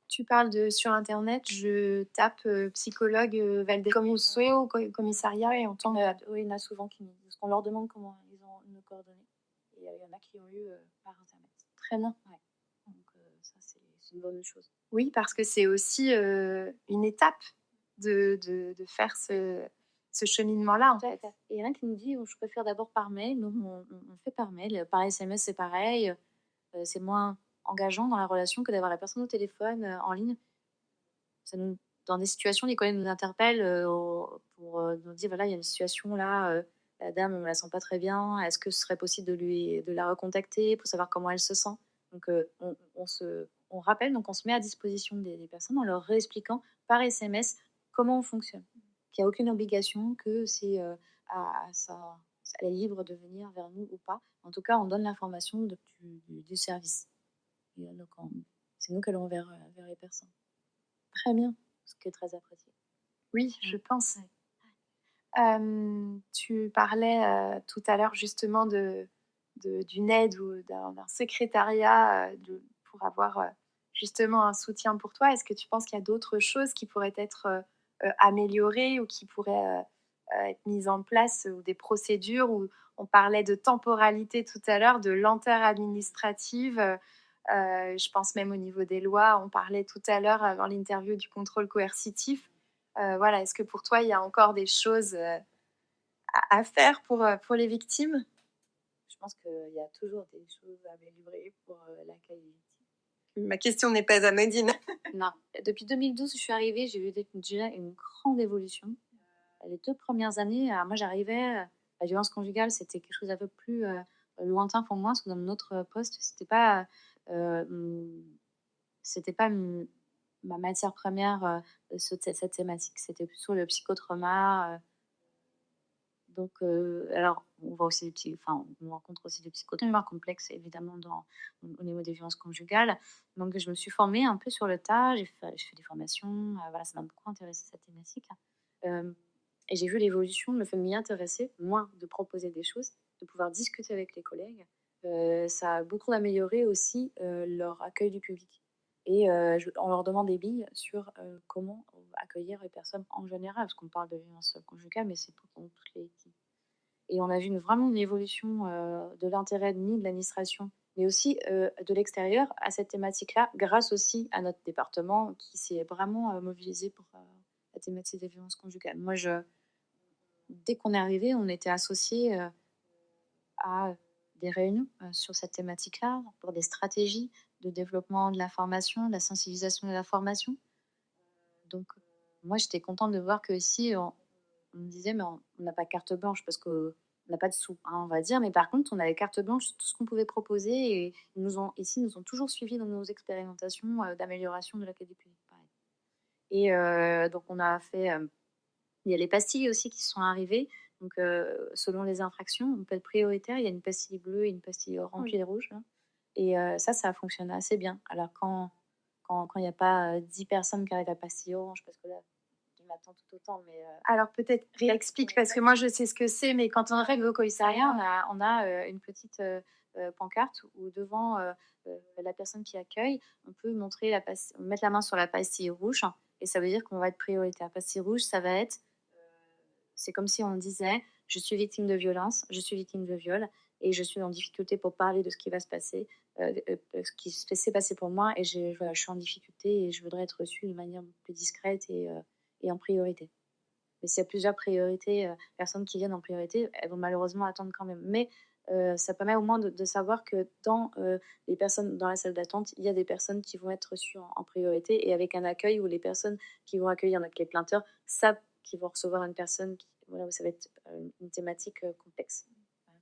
Tu parles de sur internet, je tape psychologue Valdez-Comoussoué au commissariat et on tombe. Oui, il y en a souvent parce qu'on leur demande comment ils ont nos coordonnées. Et il y en a qui ont eu par internet. Très bien. Ouais. Donc ça, c'est une bonne chose. Oui, parce que c'est aussi une étape de faire ce cheminement-là, en fait. Et rien qui nous dit, je préfère d'abord par mail. Nous, on fait par mail. Par SMS, c'est pareil. C'est moins engageant dans la relation que d'avoir la personne au téléphone en ligne. Dans des situations, les collègues nous interpellent pour nous dire voilà, il y a une situation là, la dame, on ne la sent pas très bien. Est-ce que ce serait possible de la recontacter pour savoir comment elle se sent? Donc, on rappelle, donc on se met à disposition des personnes en leur réexpliquant par SMS comment on fonctionne. Qu'il n'y a aucune obligation, que c'est elle est libre de venir vers nous ou pas. En tout cas, on donne l'information du service. Et donc, c'est nous qui allons vers les personnes. Très bien. Ce qui est très apprécié. Oui, je pense. Tu parlais tout à l'heure justement d'une aide ou d'un secrétariat pour avoir justement un soutien pour toi. Est-ce que tu penses qu'il y a d'autres choses qui pourraient être améliorer ou qui pourraient être mises en place, ou des procédures où on parlait de temporalité tout à l'heure, de lenteur administrative. Je pense même au niveau des lois, on parlait tout à l'heure avant l'interview du contrôle coercitif. Voilà, est-ce que pour toi, il y a encore des choses à faire pour les victimes? Je pense qu'il y a toujours des choses à améliorer pour l'accueil des victimes. Ma question n'est pas anodine. Non, depuis 2012, je suis arrivée, j'ai vu déjà une grande évolution. Les 2 premières années, moi j'arrivais, la violence conjugale, c'était quelque chose d'un peu plus lointain pour moi, parce que dans mon autre poste, c'était pas ma matière première, cette thématique. C'était plutôt le psychotrauma. Donc, alors, on voit aussi on rencontre aussi des psychotraumats complexes, évidemment, au niveau des violences conjugales. Donc, je me suis formée un peu sur le tas, je fais des formations, voilà, ça m'a beaucoup intéressée cette thématique. Et j'ai vu l'évolution, le fait de m'y intéresser, moi, de proposer des choses, de pouvoir discuter avec les collègues. Ça a beaucoup amélioré aussi leur accueil du public. Et on leur demande des billes sur comment accueillir les personnes en général, parce qu'on parle de violence conjugale, mais c'est pour toutes les victimes. Et on a vu vraiment une évolution de l'intérêt de nous, de l'administration, mais aussi de l'extérieur à cette thématique-là, grâce aussi à notre département qui s'est vraiment mobilisé pour la thématique des violences conjugales. Moi, dès qu'on est arrivé, on était associés à des réunions sur cette thématique-là, pour des stratégies de développement de la formation, de la sensibilisation de la formation. Donc, moi, j'étais contente de voir que ici, on me disait, mais on n'a pas carte blanche parce qu'on n'a pas de sous, hein, on va dire. Mais par contre, on avait carte blanche sur tout ce qu'on pouvait proposer. Et ici, ils nous ont toujours suivis dans nos expérimentations d'amélioration de l'accueil du public. Pareil. Et donc, on a fait. Il y a les pastilles aussi qui sont arrivées. Donc, selon les infractions, on peut être prioritaire. Il y a une pastille bleue et une pastille orange Oui. et rouge. Là. Et ça fonctionne assez bien. Alors, quand il n'y a pas 10 personnes qui arrivent à la pastille orange, parce que là, je m'attends tout autant. Mais, Alors peut-être réexplique, parce que moi je sais ce que c'est, mais quand on arrive au commissariat, on a une petite pancarte où devant la personne qui accueille, on peut mettre la main sur la pastille rouge. Et ça veut dire qu'on va être prioritaire. Pastille rouge, ça va être c'est comme si on disait je suis victime de violence, je suis victime de viol et je suis en difficulté pour parler de ce qui va se passer, ce qui s'est passé pour moi et voilà, je suis en difficulté et je voudrais être reçue de manière plus discrète et en priorité. Mais s'il y a plusieurs priorités, personnes qui viennent en priorité, elles vont malheureusement attendre quand même. Mais ça permet au moins de savoir que dans les personnes dans la salle d'attente, il y a des personnes qui vont être reçues en priorité et avec un accueil où les personnes qui vont accueillir, donc les plainteurs, savent qu'ils vont recevoir une personne où ça va être une thématique complexe. Voilà.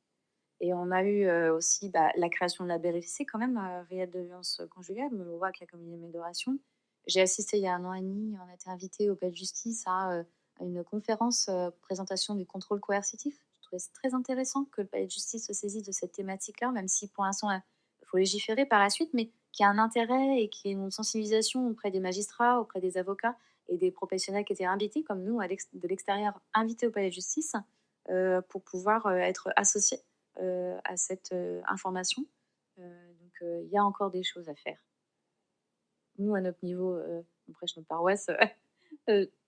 Et on a eu aussi la création de la BRFC quand même, Riyad de violence conjugale, mais on voit qu'il y a comme une amélioration. J'ai assisté il y a 1 an et demi, on a été invité au palais de justice à une conférence présentation du contrôle coercitif. Je trouvais c'est très intéressant que le palais de justice se saisisse de cette thématique-là, même si pour l'instant, il faut légiférer par la suite, mais qu'il y a un intérêt et qu'il y ait une sensibilisation auprès des magistrats, auprès des avocats et des professionnels qui étaient invités, comme nous, de l'extérieur, invités au palais de justice, pour pouvoir être associés à cette information. Donc, il y a encore des choses à faire. Nous, à notre niveau, on prêche notre paroisse,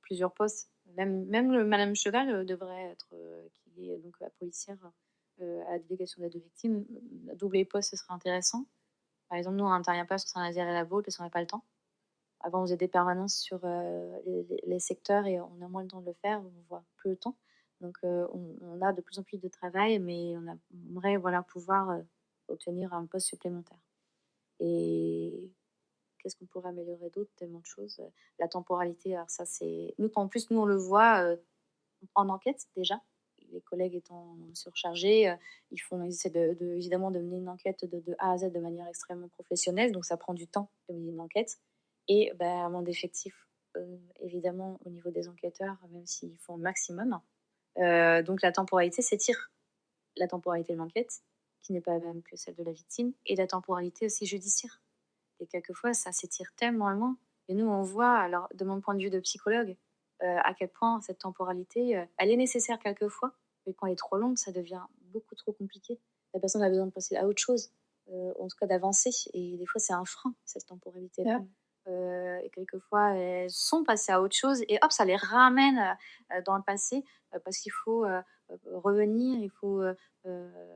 plusieurs postes. Même Madame Cheval devrait être, qui est donc la policière à la délégation d'aide aux victimes, doubler les postes, ce serait intéressant. Par exemple, nous, on n'intervient pas sur Saint-Nazaire et la Baule parce qu'on n'a pas le temps. Avant, on faisait des permanences sur les secteurs et on a moins le temps de le faire, on voit peu le temps. Donc, on a de plus en plus de travail, mais on aimerait pouvoir obtenir un poste supplémentaire. Et qu'est-ce qu'on pourrait améliorer d'autre? Tellement de choses. La temporalité, alors ça, c'est. Nous, en plus, nous, on le voit en enquête déjà. Les collègues étant surchargés, ils essaient évidemment de mener une enquête de A à Z de manière extrêmement professionnelle. Donc, ça prend du temps de mener une enquête. Et un manque d'effectifs, évidemment, au niveau des enquêteurs, même s'ils font le maximum. Donc, la temporalité s'étire. La temporalité de l'enquête, qui n'est pas la même que celle de la victime, et la temporalité aussi judiciaire. Et quelquefois, ça s'étire tellement loin. Et nous, on voit, alors, de mon point de vue de psychologue, à quel point cette temporalité, elle est nécessaire quelquefois, mais quand elle est trop longue, ça devient beaucoup trop compliqué. La personne a besoin de passer à autre chose, en tout cas d'avancer. Et des fois, c'est un frein, cette temporalité-là. et quelquefois elles sont passées à autre chose et hop, ça les ramène, dans le passé, parce qu'il faut, revenir, il faut,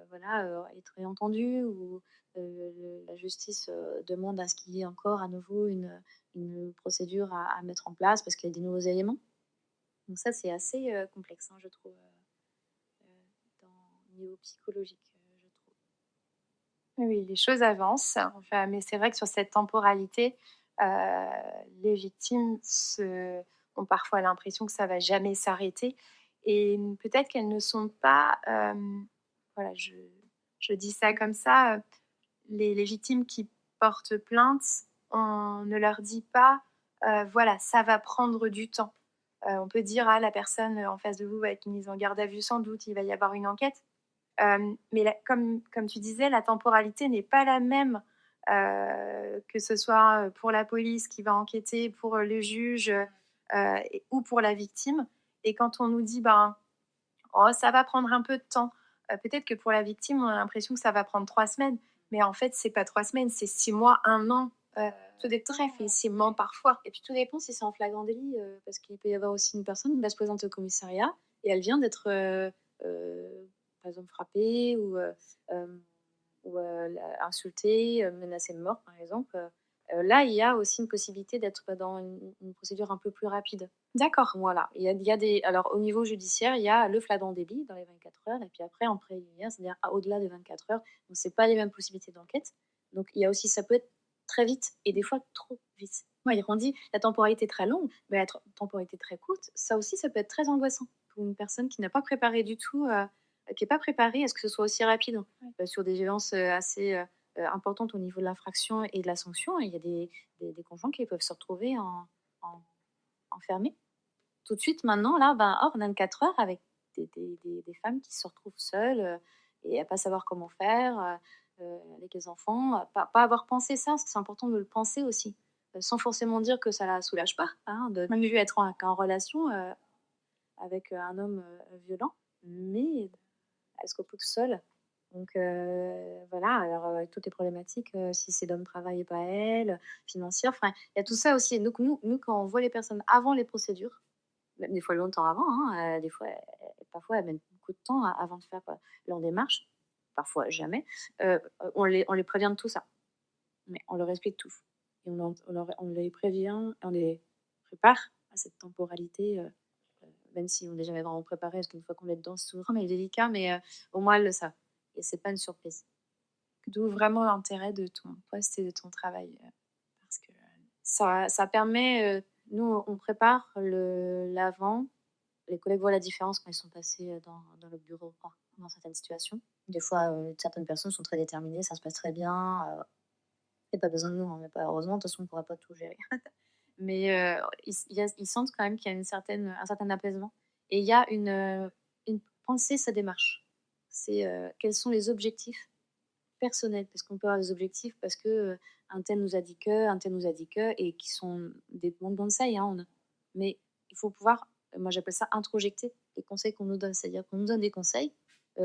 voilà, être entendu ou, la justice, demande à ce qu'il y ait encore à nouveau une procédure à mettre en place parce qu'il y a des nouveaux éléments. Donc ça, c'est assez, complexe, hein, je trouve, dans niveau psychologique, je trouve. Oui, les choses avancent, enfin, mais c'est vrai que sur cette temporalité, heu, les victimes ont parfois l'impression que ça va jamais s'arrêter et peut-être qu'elles ne sont pas, voilà, je dis ça comme ça, les victimes qui portent plainte, on ne leur dit pas, voilà, ça va prendre du temps. On peut dire: «Ah, la personne, en face de vous va être mise en garde à vue sans doute, il va y avoir une enquête». Mais la comme tu disais, la temporalité n'est pas la même, que ce soit, pour la police qui va enquêter, pour, le juge, ou pour la victime et quand on nous dit: «Ben, oh ça va prendre un peu de temps», peut-être que pour la victime, on a l'impression que ça va prendre 3 semaines, mais en fait, c'est pas 3 semaines, c'est 6 mois, 1 an, Tout dépend, très facilement parfois. et puis tout dépend si c'est en flagrant délit, parce qu'il peut y avoir aussi une personne qui va se présenter au commissariat et elle vient d'être, par exemple frappée ou la insultée, menacée de mort par exemple, là il y a aussi une possibilité d'être dans une procédure un peu plus rapide. D'accord. Voilà, il y a des alors au niveau judiciaire, il y a le flagrant délit dans les 24 heures et puis après en préliminaire, c'est-à-dire au-delà des 24 heures, donc c'est pas les mêmes possibilités d'enquête. Donc il y a aussi ça peut être très vite et des fois trop vite. Ouais, on dit la temporalité très longue, mais la temporalité très courte, ça aussi ça peut être très angoissant pour une personne qui n'a pas préparé du tout, qui est pas préparée à ce que ce soit aussi rapide, Ouais. sur des violences, assez, importantes au niveau de l'infraction et de la sanction. Il y a des conjoints qui peuvent se retrouver en enfermés tout de suite maintenant là, ben, hors 24 heures avec des femmes qui se retrouvent seules, et à pas savoir comment faire, avec les enfants, pas avoir pensé ça, parce que c'est important de le penser aussi, sans forcément dire que ça la soulage pas, hein, de même vu être en relation, avec, un homme, violent, mais elle se retrouve seule. Donc voilà, alors, toutes les problématiques, si ses hommes travaillent et pas elle, financières, enfin, il y a tout ça aussi. Donc nous, quand on voit les personnes avant les procédures, même des fois longtemps avant, hein, des fois, parfois elles mettent beaucoup de temps avant de faire, leur démarche, parfois jamais, on les prévient de tout ça, mais on leur explique tout et on les prévient, on les prépare à cette temporalité, même si on n'est jamais vraiment préparé, parce qu'une fois qu'on est dedans, c'est toujours mais délicat, mais au moins elles le savent et c'est pas une surprise. D'où vraiment l'intérêt de ton poste et de ton travail, parce que Ça permet, nous on prépare l'avant. Les collègues voient la différence quand ils sont passés, dans le bureau, quoi, dans certaines situations. Des fois, certaines personnes sont très déterminées, ça se passe très bien, et pas besoin de nous, hein, mais pas heureusement, de toute façon, on ne pourra pas tout gérer. Mais, ils sentent quand même qu'il y a un certain apaisement et il y a une pensée, sa démarche. C'est, quels sont les objectifs personnels? Parce qu'on peut avoir des objectifs parce que, un tel nous a dit que, un tel nous a dit que et qui sont des bons conseils, hein, mais il faut pouvoir, moi j'appelle ça introjecter les conseils qu'on nous donne. C'est-à-dire qu'on nous donne des conseils,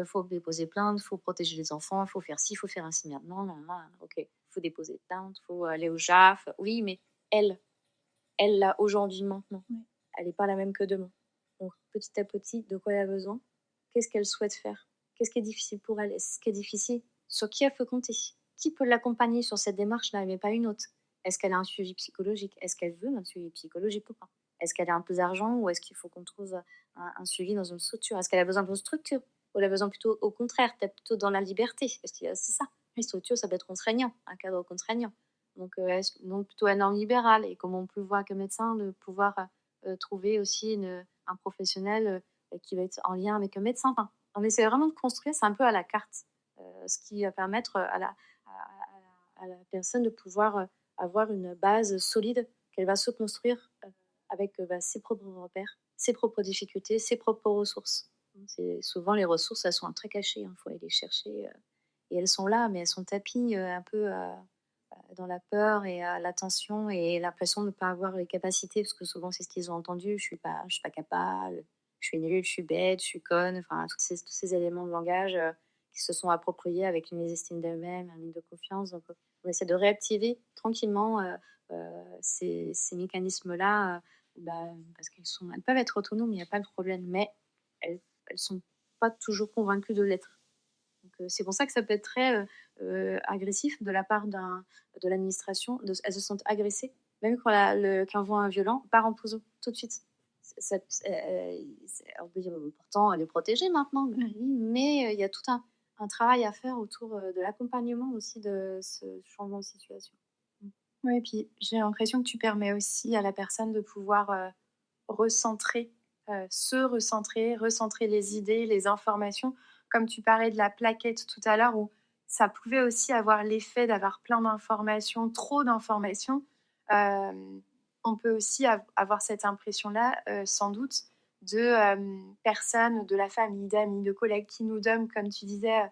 faut déposer plainte, faut protéger les enfants, faut faire ci, faut faire ainsi maintenant, nin OK. Faut déposer plainte, faut aller au JAF. Oui, mais elle, elle là, aujourd'hui, maintenant, Ouais. elle est pas la même que demain. Donc petit à petit, de quoi elle a besoin? Qu'est-ce qu'elle souhaite faire? Qu'est-ce qui est difficile pour elle? Ce qui est difficile, sur qui elle peut compter? Qui peut l'accompagner sur cette démarche-là, mais pas une autre? Est-ce qu'elle a un suivi psychologique? Est-ce qu'elle veut un suivi psychologique ou pas? Est-ce qu'elle a un peu d'argent ou est-ce qu'il faut qu'on trouve un suivi dans une structure? Est-ce qu'elle a besoin d'une structure? Ou elle a besoin plutôt, au contraire, peut-être plutôt dans la liberté? Parce que c'est ça. Une structure, ça peut être contraignant, un cadre contraignant. Donc, donc plutôt un norme libérale et comme on peut le voir comme médecin, de pouvoir trouver aussi un professionnel qui va être en lien avec un médecin. Enfin, on essaie vraiment de construire, c'est un peu à la carte, ce qui va permettre à la personne de pouvoir avoir une base solide qu'elle va se construire avec bah, ses propres repères, ses propres difficultés, ses propres ressources. C'est, souvent, les ressources, elles sont très cachées, il faut aller les chercher. Et elles sont là, mais elles sont tapies un peu dans la peur et la tension et l'impression de ne pas avoir les capacités, parce que souvent c'est ce qu'ils ont entendu: «Je suis pas capable, je suis nulle, je suis bête, je suis conne», enfin tous ces éléments de langage, qui se sont appropriées avec une estime d'elles-mêmes, un manque de confiance. Donc, on essaie de réactiver tranquillement ces mécanismes-là, parce elles peuvent être autonomes, il n'y a pas de problème, mais elles ne sont pas toujours convaincues de l'être. Donc, c'est pour ça que ça peut être très agressif de la part de l'administration. Elles se sentent agressées, même quand quand on voit un violent, part en pouzo tout de suite. On peut dire, pourtant, elle est protégée maintenant, oui, mais il y a tout un travail à faire autour de l'accompagnement aussi de ce changement de situation. Oui, puis j'ai l'impression que tu permets aussi à la personne de pouvoir recentrer, recentrer les idées, les informations. Comme tu parlais de la plaquette tout à l'heure, où ça pouvait aussi avoir l'effet d'avoir plein d'informations, trop d'informations. On peut aussi avoir cette impression-là, sans doute, de personnes de la famille, d'amis, de collègues qui nous donnent, comme tu disais,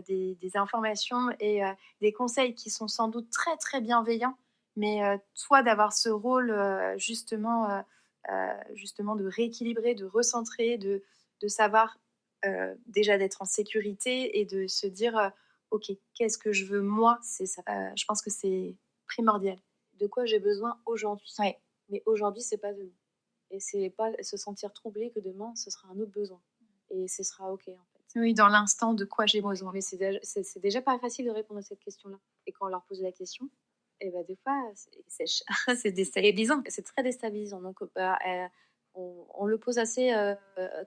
des informations et des conseils qui sont sans doute très, très bienveillants. Mais toi, d'avoir ce rôle justement de rééquilibrer, de recentrer, de savoir déjà d'être en sécurité et de se dire ok, qu'est-ce que je veux moi, c'est ça. Je pense que c'est primordial. De quoi j'ai besoin aujourd'hui. Ouais. Mais aujourd'hui, c'est pas demain. Et c'est pas se sentir troublé que demain, ce sera un autre besoin. Et ce sera OK, en fait. Oui, dans l'instant, de quoi j'ai besoin. Mais c'est déjà pas facile de répondre à cette question-là. Et quand on leur pose la question, et ben des fois, c'est déstabilisant. C'est très déstabilisant. Donc, on le pose assez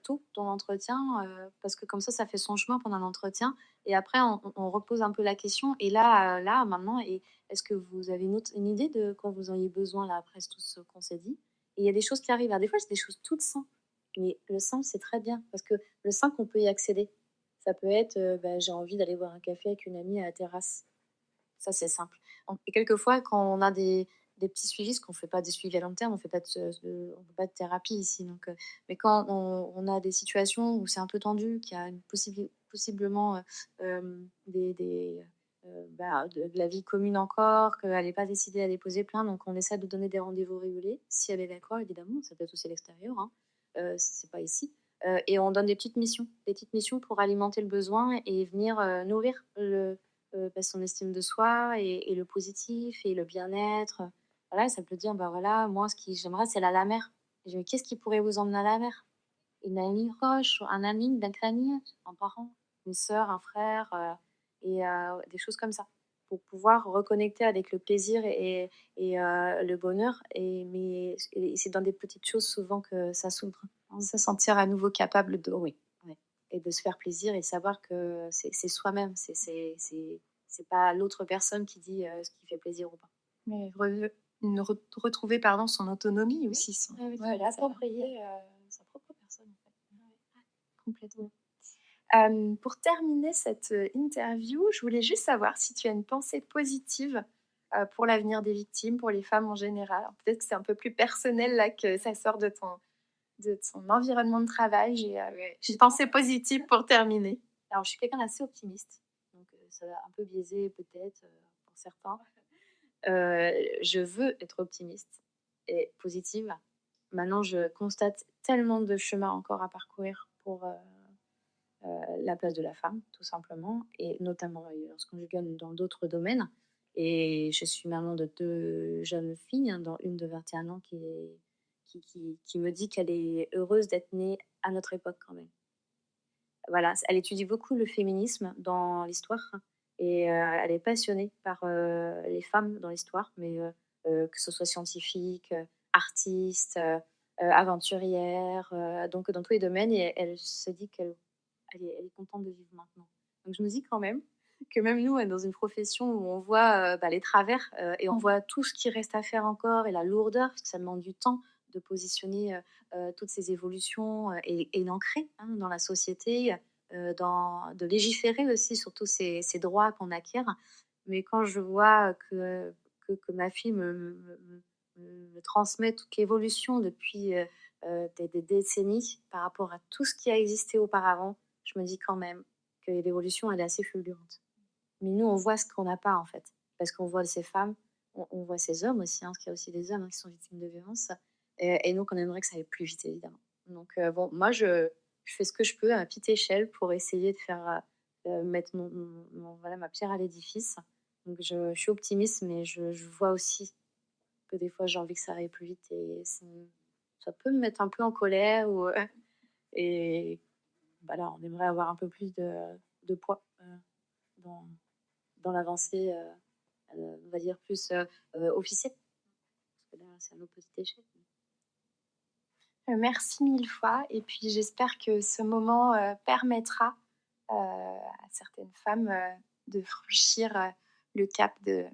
tôt dans l'entretien, parce que comme ça fait son chemin pendant l'entretien. Et après, on repose un peu la question. Et là maintenant, est-ce que vous avez une idée de quand vous auriez besoin, là, après tout ce qu'on s'est dit? Et il y a des choses qui arrivent. Alors, des fois, c'est des choses toutes simples. Mais le simple, c'est très bien. Parce que le simple, on peut y accéder. Ça peut être, j'ai envie d'aller boire un café avec une amie à la terrasse. Ça, c'est simple. Et quelquefois, quand on a des petits suivis, parce qu'on ne fait pas des suivis à long terme, on fait pas on fait pas de thérapie ici. Donc, mais quand on a des situations où c'est un peu tendu, qu'il y a possiblement de la vie commune encore, qu'elle n'est pas décidée à déposer plainte, donc on essaie de donner des rendez-vous réguliers, si elle est d'accord, évidemment. Ça peut être aussi à l'extérieur, hein. C'est pas ici. Et on donne des petites missions pour alimenter le besoin et venir nourrir son estime de soi et le positif et le bien-être. Voilà, ça peut dire, bah voilà, moi, ce que j'aimerais, c'est aller à la mer. Et je me dis, qu'est-ce qui pourrait vous emmener à la mer? Une amie proche, un ami, une famille, un parent, une sœur, un frère, et des choses comme ça. Pour pouvoir reconnecter avec le plaisir et le bonheur. Et c'est dans des petites choses souvent que ça s'ouvre. Se sentir à nouveau capable de. Oui, ouais. Et de se faire plaisir et savoir que c'est soi-même. C'est pas l'autre personne qui dit ce qui fait plaisir ou pas. Mais retrouver pardon, son autonomie aussi. Oui, ouais, l'approprier sa propre personne, en fait. Ouais, Complètement. Pour terminer cette interview, je voulais juste savoir si tu as une pensée positive pour l'avenir des victimes, pour les femmes en général. Alors, peut-être que c'est un peu plus personnel là que ça sort de ton environnement de travail. J'ai une pensée positive pour terminer. Alors, je suis quelqu'un d'assez optimiste, donc ça va un peu biaiser peut-être pour certains. Je veux être optimiste et positive. Maintenant, je constate tellement de chemin encore à parcourir pour la place de la femme, tout simplement, et notamment lorsqu'on dans d'autres domaines. Et je suis maman de 2 jeunes filles, hein, dont une de 21 ans qui me dit qu'elle est heureuse d'être née à notre époque quand même. Voilà, elle étudie beaucoup le féminisme dans l'histoire et elle est passionnée par les femmes dans l'histoire, mais que ce soit scientifique, artiste, aventurière, donc dans tous les domaines. Et elle se dit elle est contente de vivre maintenant. Donc je me dis quand même que même nous, dans une profession où on voit les travers et on voit tout ce qui reste à faire encore et la lourdeur, parce que ça demande du temps de positionner toutes ces évolutions et d'ancrer dans la société, de légiférer aussi sur tous ces droits qu'on acquiert. Mais quand je vois que ma fille me transmet toute l'évolution depuis des décennies par rapport à tout ce qui a existé auparavant, je me dis quand même que l'évolution, elle est assez fulgurante. Mais nous, on voit ce qu'on n'a pas, en fait. Parce qu'on voit ces femmes, on voit ces hommes aussi, parce qu'il y a aussi des hommes qui sont victimes de violences. Et donc, on aimerait que ça aille plus vite, évidemment. Donc, bon, moi, je fais ce que je peux à petite échelle pour essayer de faire mettre voilà, ma pierre à l'édifice. Donc je suis optimiste, mais je vois aussi que des fois j'ai envie que ça aille plus vite et ça peut me mettre un peu en colère et voilà, on aimerait avoir un peu plus de poids, dans l'avancée, on va dire plus, officielle. Parce que là, c'est un autre petit échec. Merci mille fois et puis j'espère que ce moment, permettra, à certaines femmes, de franchir, le cap de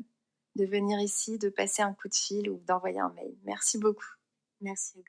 venir ici, de passer un coup de fil ou d'envoyer un mail. Merci beaucoup. Merci.